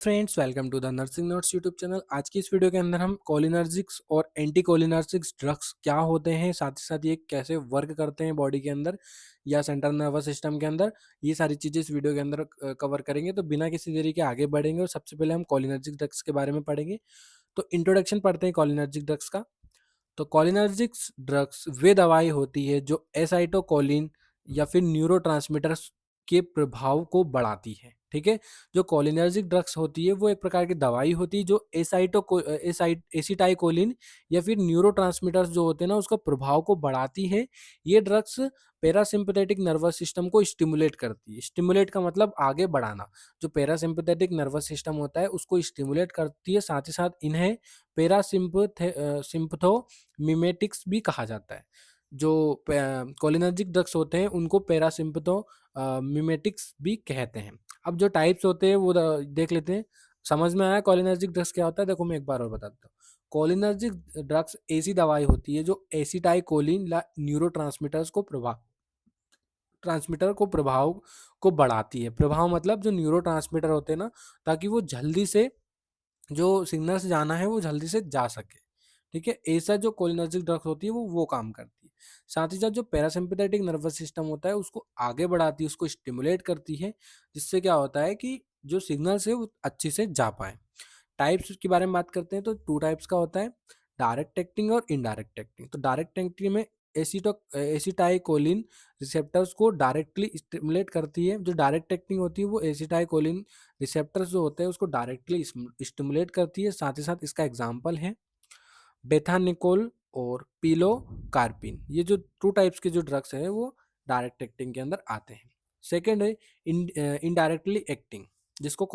Friends, welcome to the nursing notes YouTube channel. आज की इस वीडियो के अंदर हम कोलिनर्जिक्स और एंटी कोलिनर्जिक्स ड्रग्स क्या होते हैं, साथ ही साथ ये कैसे वर्क करते हैं बॉडी के अंदर या सेंट्रल नर्वस सिस्टम के अंदर, ये सारी चीज़ें इस वीडियो के अंदर कवर करेंगे। तो बिना किसी देरी के आगे बढ़ेंगे और सबसे पहले हम कोलिनर्जिक ड्रग्स के बारे में पढ़ेंगे। तो इंट्रोडक्शन पढ़ते हैं कोलिनर्जिक ड्रग्स का। तो कोलिनर्जिक्स ड्रग्स वे दवाई होती है जो एसाइटोकोलिन या फिर न्यूरोट्रांसमीटर्स के प्रभाव को बढ़ाती है। ठीक है, जो कोलिनर्जिक ड्रग्स होती है वो एक प्रकार की दवाई होती है जो एसिटाइकोलिन या फिर न्यूरोट्रांसमीटर्स जो होते हैं ना उसका प्रभाव को बढ़ाती है। ये ड्रग्स पैरासिम्पथेटिक नर्वस सिस्टम को स्टिमुलेट करती है। स्टिमुलेट का मतलब आगे बढ़ाना। जो पैरासिम्पथेटिक नर्वस सिस्टम होता है उसको स्टिमुलेट करती है, साथ ही साथ इन्हें सिम्पथो मिमेटिक्स भी कहा जाता है। जो कोलिनर्जिक ड्रग्स होते हैं उनको पैरासिम्पथो मिमेटिक्स भी कहते हैं। अब जो टाइप्स होते हैं वो देख लेते हैं। समझ में आया कोलिनर्जिक ड्रग्स क्या होता है? देखो मैं एक बार और बताता हूँ। कोलिनर्जिक ड्रग्स ऐसी दवाई होती है जो एसिटाइकोलिन या ट्रांसमीटर को प्रभाव को बढ़ाती है। प्रभाव मतलब जो न्यूरोट्रांसमीटर होते हैं ना, ताकि वो जल्दी से जो सिग्नल्स जाना है वो जल्दी से जा सके। ठीक है, ऐसा जो कोलिनर्जिक ड्रग्स होती है वो काम करती है। साथ ही साथ जो पैरासिम्पथेटिक नर्वस सिस्टम होता है उसको आगे बढ़ाती है, उसको स्टिमुलेट करती है, जिससे क्या होता है कि जो सिग्नल्स है वो अच्छे से जा पाए। टाइप्स के बारे में बात करते हैं तो टू टाइप्स का होता है, डायरेक्ट एक्टिंग और इनडायरेक्ट एक्टिंग। तो डायरेक्ट एक्टिंग में एसिटाइकोलिन रिसेप्टर्स को डायरेक्टली स्टिमुलेट करती है। जो डायरेक्ट एक्टिंग होती है वो एसिटाइकोलिन रिसेप्टर्स जो होते हैं उसको डायरेक्टली स्टिमुलेट करती है। साथ ही साथ इसका एग्जाम्पल है बेथानिकोल और पिलोकार्पिन। ये जो टू टाइप्स के जो ड्रग्स है वो डायरेक्ट एक्टिंग के अंदर आते हैं। सेकेंड है इनडायरेक्टली एक्टिंग, जिसको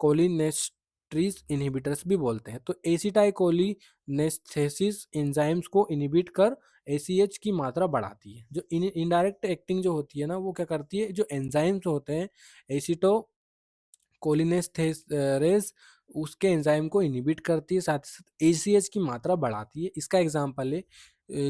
कोलिनेस्ट्रीज इनहिबिटर्स भी बोलते हैं। तो एसिटाइकोलिनेस्थेसिस एंजाइम्स को इनहिबिट कर एसीएच की मात्रा बढ़ाती है। जो इनडायरेक्ट एक्टिंग जो होती है ना वो क्या करती है, जो एंजाइम्स होते हैं एसिटो कोलिनेस्थेरेज उसके एंजाइम को इनहिबिट करती है, साथ ही साथ एसीएच की मात्रा बढ़ाती है। इसका एग्जांपल है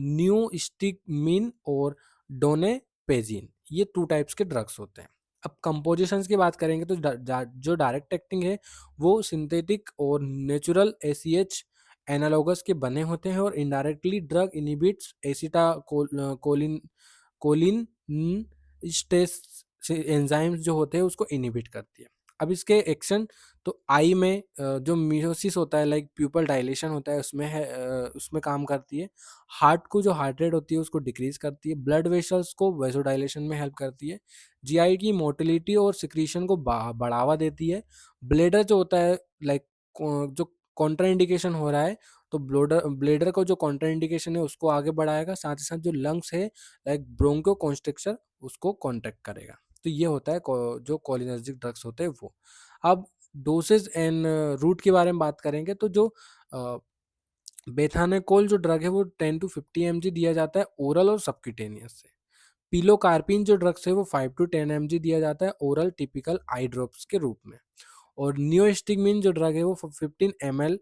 न्यूस्टिकमिन और डोनेपेजिन। ये टू टाइप्स के ड्रग्स होते हैं। अब कंपोजिशंस की बात करेंगे तो जो डायरेक्ट एक्टिंग है वो सिंथेटिक और नेचुरल एसीएच एनालॉगस के बने होते हैं, और indirectly drug inhibits acetylcholine cholinesterase enzymes जो होते हैं उसको इनहिबिट करती है। अब इसके एक्शन, तो आई में जो मियोसिस होता है, लाइक प्यूपल डायलेशन होता है, उसमें है उसमें काम करती है। हार्ट को जो हार्ट रेट होती है उसको डिक्रीज करती है। ब्लड वेसल्स को वेसोडाइलेशन में हेल्प करती है। जीआई की मोटिलिटी और सिक्रीशन को बढ़ावा देती है। ब्लेडर जो होता है, लाइक जो कॉन्ट्राइंडिकेशन हो रहा है, तो ब्लेडर को जो कॉन्ट्राइंडिकेशन है उसको आगे बढ़ाएगा। साथ ही साथ जो लंग्स है, लाइक ब्रोंको कॉन्स्ट्रिक्शन, उसको कॉन्ट्रैक्ट करेगा। तो ये होता है जो कोलिनर्जिक ड्रग्स होते हैं वो। अब डोसेज एंड रूट के बारे में बात करेंगे तो जो बेथानेकोल जो ड्रग है वो 10 to 50 mg दिया जाता है ओरल और सबक्यूटेनियस से। पिलोकार्पिन जो ड्रग्स है वो 5 to 10 mg दिया जाता है ओरल टिपिकल आई ड्रॉप्स के रूप में। और नियोस्टिगमिन जो ड्रग है वो 15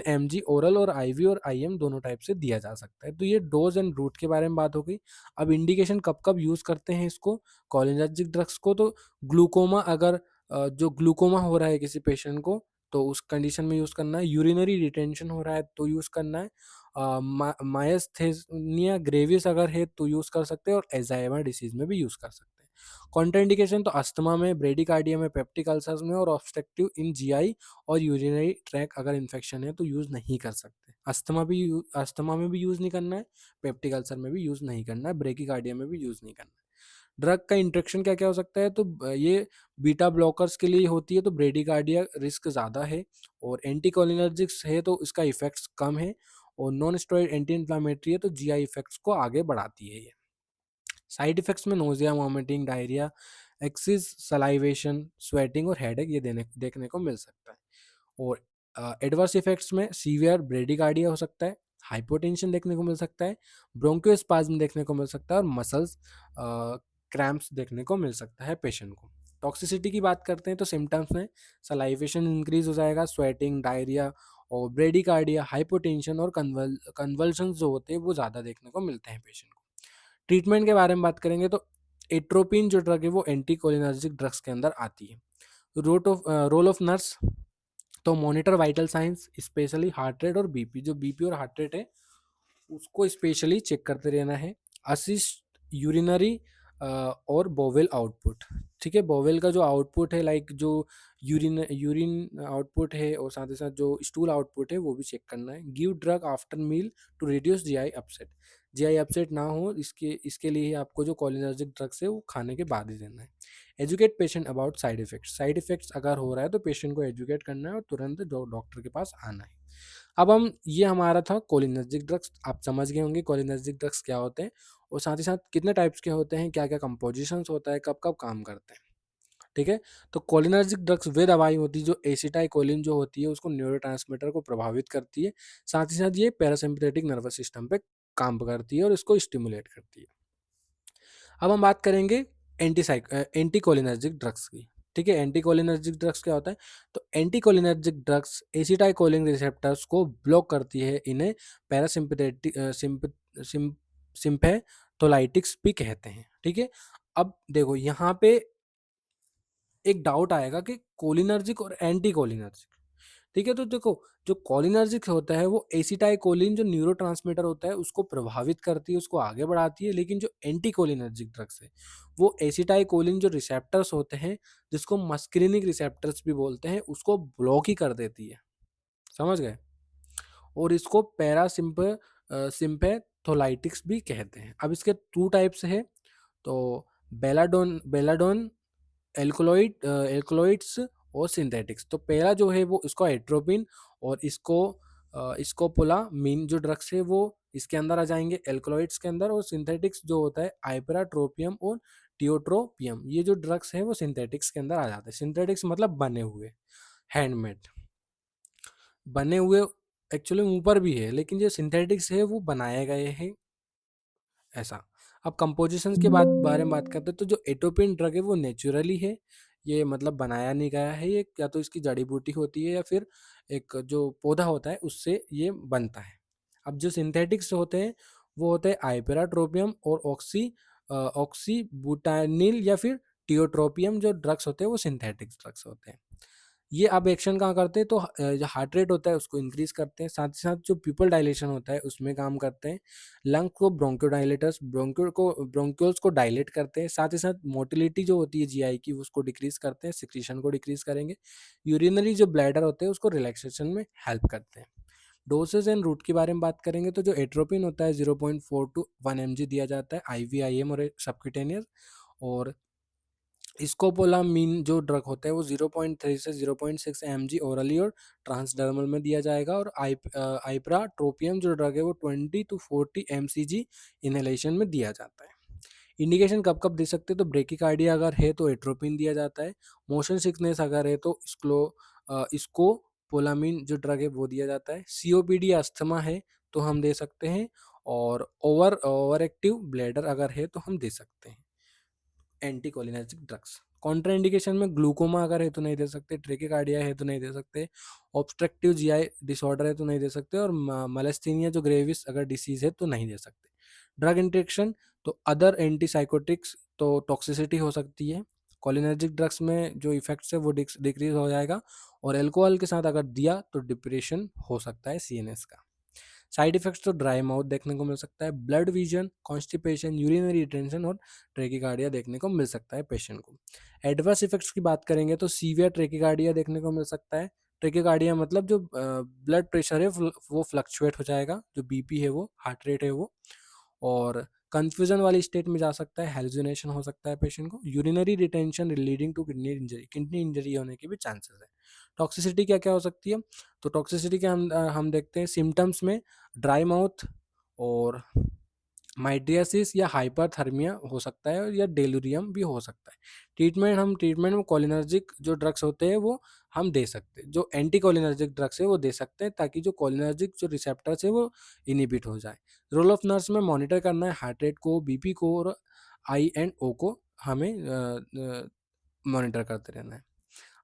mg ओरल और आईवी और आईएम दोनों टाइप से दिया जा सकता है। तो ये डोज एंड रूट के बारे में बात हो गई। अब इंडिकेशन कब कब यूज करते हैं इसको, कोलिनर्जिक ड्रग्स को, तो ग्लूकोमा, अगर जो ग्लूकोमा हो रहा है किसी पेशेंट को तो उस कंडीशन में यूज करना है। यूरिनरी रिटेंशन हो रहा है तो यूज करना है। मायस्थेनिया ग्रेविस अगर है तो यूज कर सकते हैं, और एजाइमा डिसीज में भी यूज कर सकते हैं। कॉन्ट्राइंडिकेशन तो अस्थमा में, ब्रेडिकार्डिया में, पेप्टिक अल्सर्स में, और ऑब्स्ट्रक्टिव इन जीआई और यूरिनरी ट्रैक अगर इन्फेक्शन है तो यूज नहीं कर सकते। अस्थमा में भी यूज नहीं करना है, पेप्टिक अल्सर में भी यूज नहीं करना है, ब्रेडिकार्डिया में भी यूज नहीं करना है। ड्रग का इंट्रेक्शन क्या क्या हो सकता है, तो ये बीटा ब्लॉकर्स के लिए होती है तो ब्रेडिकार्डिया रिस्क ज़्यादा है, और एंटीकोलिनर्जिक्स है तो इसका इफेक्ट्स कम है, और नॉन स्टेरॉइड एंटी इन्फ्लामेटरी है तो जीआई इफेक्ट्स को आगे बढ़ाती है ये। साइड इफेक्ट्स में nausea, vomiting, diarrhoea, axis salivation, sweating और हेडेक ये देखने को मिल सकता है। और एडवर्स इफेक्ट्स में सीवियर ब्रेडिकार्डिया हो सकता है, हाइपोटेंशन देखने को मिल सकता है, ब्रोंकोस्पाज्म देखने को मिल सकता है, और मसल्स क्रैम्प्स देखने को मिल सकता है पेशेंट को। टॉक्सिसिटी की बात करते हैं तो सिम्टम्स में सलाइवेशन इंक्रीज हो जाएगा, स्वेटिंग, डायरिया और ब्रेडिकार्डिया, हाइपोटेंशन और कन्वल्शंस जो होते हैं वो ज़्यादा देखने को मिलते हैं पेशेंट को। ट्रीटमेंट के बारे में बात करेंगे तो एट्रोपिन जो ड्रग है वो एंटीकोलिनर्जिक ड्रग्स के अंदर आती है। रोल ऑफ नर्स, तो monitor vital science specially heart rate और बीपी, जो बीपी और हार्ट रेट है उसको स्पेशली चेक करते रहना है। असिस्ट यूरिनरी और बोवेल आउटपुट, ठीक है, बोवेल का जो आउटपुट है लाइक जो यूरिन यूरिन आउटपुट है और साथ ही साथ जो स्टूल आउटपुट है वो भी चेक करना है। Give drug after meal to reduce GI upset, GI upset ना हो इसके लिए ही आपको जो कोलिनर्जिक ड्रग्स है वो खाने के बाद ही देना है। Educate patient about side effects, side effects अगर हो रहा है तो पेशेंट को एजुकेट करना है और तुरंत डॉक्टर के पास आना है। अब हम ये हमारा था कोलिनर्जिक ड्रग्स, आप समझ गए होंगे कोलिनर्जिक ड्रग्स क्या होते हैं और साथ ही साथ कितने टाइप्स के होते हैं, क्या क्या कंपोजिशंस होता है, कब कब काम करते हैं, ठीक है। तो कोलिनर्जिक ड्रग्स वे दवाई होती है जो एसिटाइकोलिन जो होती है उसको न्यूरोट्रांसमीटर को प्रभावित करती है, साथ ही साथ ये पैरासिम्पैथेटिक नर्वस सिस्टम पे काम करती है और इसको स्टिमुलेट करती है। अब हम बात करेंगे एंटीकोलिनर्जिक ड्रग्स की, ठीक है। एंटीकोलिनर्जिक ड्रग्स क्या होता है, तो एंटीकोलिनर्जिक ड्रग्स एसिटाइकोलिन रिसेप्टर्स को ब्लॉक करती है, इन्हें पैरासिम्पैथेटिक सिम्पैथोलाइटिक्स भी कहते हैं, ठीक है। अब देखो यहाँ पे एक डाउट आएगा कि कोलिनर्जिक और एंटी कोलिनर्जिक, ठीक है। तो देखो जो कोलिनर्जिक होता है वो एसिटाइकोलिन जो न्यूरोट्रांसमीटर होता है उसको प्रभावित करती है, उसको आगे बढ़ाती है, लेकिन जो एंटी कोलिनर्जिक ड्रग्स है वो एसिटाइकोलिन जो रिसेप्टर्स होते हैं जिसको मस्क्रिनिक रिसेप्टर्स भी बोलते हैं उसको ब्लॉक ही कर देती है, समझ गए। और इसको सिम्पैथोलाइटिक्स भी कहते हैं। अब इसके टू टाइप्स है, तो बेलाडोन बेलाडोन एल्कोलॉइड्स और सिंथेटिक्स। तो पहला जो है वो इसको एट्रोपिन और इसको पोलामीन जो ड्रग्स है वो इसके अंदर आ जाएंगे एल्कोलॉइड्स के अंदर, और सिंथेटिक्स जो होता है आइपराट्रोपियम और टियोट्रोपियम, ये जो ड्रग्स है वो सिंथेटिक्स के अंदर आ जाते हैं। सिंथेटिक्स मतलब बने हुए, हैंडमेड, बने हुए एक्चुअली ऊपर भी है लेकिन जो सिंथेटिक्स है वो बनाए गए हैं, ऐसा। अब कंपोजिशंस के बारे में बात करते हैं, तो जो एटोपिन ड्रग है वो नेचुरली है, ये मतलब बनाया नहीं गया है, ये या तो इसकी जड़ी बूटी होती है या फिर एक जो पौधा होता है उससे ये बनता है। अब जो सिंथेटिक्स होते हैं वो होते हैं आइपेराट्रोपियम और ऑक्सीबुटानिल या फिर टियोट्रोपियम, जो ड्रग्स होते हैं वो सिंथेटिक्स ड्रग्स होते हैं। ये अब एक्शन कहाँ करते हैं, तो जो हार्ट रेट होता है उसको इंक्रीज करते हैं, साथ ही साथ जो पीपल डायलेशन होता है उसमें काम करते हैं। लंग को ब्रोंकोडाइलेटर्स ब्रोंक्यूल्स को डायलेट करते हैं, साथ ही साथ मोटिलिटी जो होती है जीआई की उसको डिक्रीज करते हैं, सिक्रीशन को डिक्रीज करेंगे। यूरिनरी जो ब्लैडर होते हैं उसको रिलैक्सेशन में हेल्प करते हैं। डोसेज एंड रूट के बारे में बात करेंगे तो जो एट्रोपिन होता है 0.4 टू 1 mg दिया जाता है IVIM और सबक्यूटेनियस, और स्कोपोलामीन जो ड्रग होता है वो 0.3 से 0.6 mg ओरली और ट्रांसडर्मल में दिया जाएगा, और आइप्राट्रोपियम जो ड्रग है वो 20 टू 40 mcg इनहेलेशन में दिया जाता है। इंडिकेशन कब कब दे सकते हैं, तो ब्रेकिकार्डिया अगर है तो एट्रोपिन दिया जाता है, मोशन सिकनेस अगर है तो इसको पोलामीन जो ड्रग है वो दिया जाता है, सीओपीडी अस्थमा है तो हम दे सकते हैं, और ओवर एक्टिव ब्लैडर अगर है तो हम दे सकते हैं एंटीकोलिनर्जिक ड्रग्स। कॉन्ट्रा इंडिकेशन में ग्लूकोमा अगर है तो नहीं दे सकते, ट्रेकिकार्डिया है तो नहीं दे सकते, ऑब्स्ट्रक्टिव जीआई डिसऑर्डर है तो नहीं दे सकते, और मलेस्थीनिया जो ग्रेविस अगर डिसीज है तो नहीं दे सकते। ड्रग इंट्रेक्शन, तो अदर एंटीसाइकोटिक्स तो टॉक्सिसिटी हो सकती है, कोलिनर्जिक ड्रग्स में जो इफेक्ट्स है वो डिक्रीज हो जाएगा, और एल्कोहल के साथ अगर दिया तो डिप्रेशन हो सकता है सीएनएस का। साइड इफेक्ट्स तो ड्राई माउथ देखने को मिल सकता है, blood vision, constipation, urinary retention और ट्रेकिकार्डिया देखने को मिल सकता है पेशेंट को। एडवर्स इफेक्ट्स की बात करेंगे तो सीवियर ट्रेकिकार्डिया देखने को मिल सकता है। ट्रेकिकार्डिया मतलब जो ब्लड प्रेशर है वो फ्लक्चुएट हो जाएगा, जो बीपी है वो, हार्ट रेट है वो, और कंफ्यूजन वाली स्टेट में जा सकता है, हेलुसिनेशन हो सकता है पेशेंट को, urinary retention leading to kidney injury होने के भी चांसेस है। टॉक्सिसिटी क्या क्या हो सकती है, तो टॉक्सिसिटी के हम देखते हैं सिम्टम्स में ड्राई माउथ और माइड्रियासिस या हाइपरथर्मिया हो सकता है, या डेलूरियम भी हो सकता है। ट्रीटमेंट में कोलिनर्जिक जो ड्रग्स होते हैं वो हम दे सकते हैं, जो एंटी कोलिनर्जिक ड्रग्स है वो दे सकते हैं ताकि जो कोलिनर्जिक जो रिसेप्टर्स है वो इनिबिट हो जाए। रोल ऑफ नर्स में मॉनिटर करना है हार्ट रेट को, बीपी को और I&O को हमें मॉनिटर करते रहना है।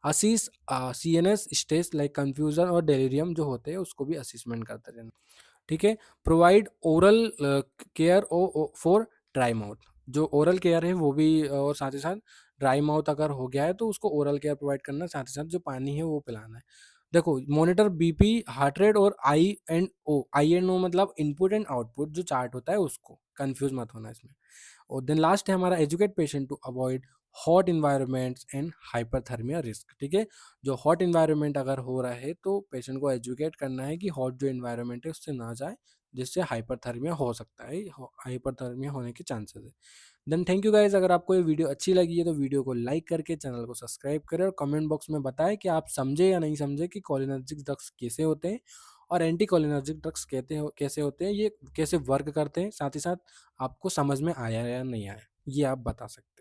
असीस CNS स्टेज लाइक कंफ्यूजन और डेलीरियम जो होते हैं उसको भी असिस्मेंट करते रहना, ठीक है। Provide oral care for dry mouth, जो ओरल केयर है वो भी, और साथ ही साथ ड्राई माउथ अगर हो गया है तो उसको ओरल केयर प्रोवाइड करना, साथ ही साथ जो पानी है वो पिलाना है। देखो, मॉनिटर बीपी, हार्ट रेट और आई एंड ओ मतलब इनपुट एंड आउटपुट जो चार्ट होता है उसको, कंफ्यूज मत होना इसमें। और देन लास्ट है हमारा educate patient to avoid hot environments and hyperthermia risk. ठीक है, जो हॉट इन्वायरमेंट अगर हो रहा है तो पेशेंट को एजुकेट करना है कि हॉट जो इन्वायरमेंट है उससे ना जाए, जिससे हाइपरथर्मिया हो सकता है, हाइपरथर्मिया होने के चांसेस है। देन थैंक यू गाइज, अगर आपको ये वीडियो अच्छी लगी है तो वीडियो को लाइक करके चैनल को सब्सक्राइब करें, और कमेंट बॉक्स में बताएं कि आप समझे या नहीं समझे कि कोलिनर्जिक ड्रग्स कैसे होते हैं और एंटी कोलिनर्जिक ड्रग्स कैसे होते हैं, ये कैसे वर्क करते हैं, साथ ही साथ आपको समझ में आया या नहीं आया, ये आप बता सकते हैं।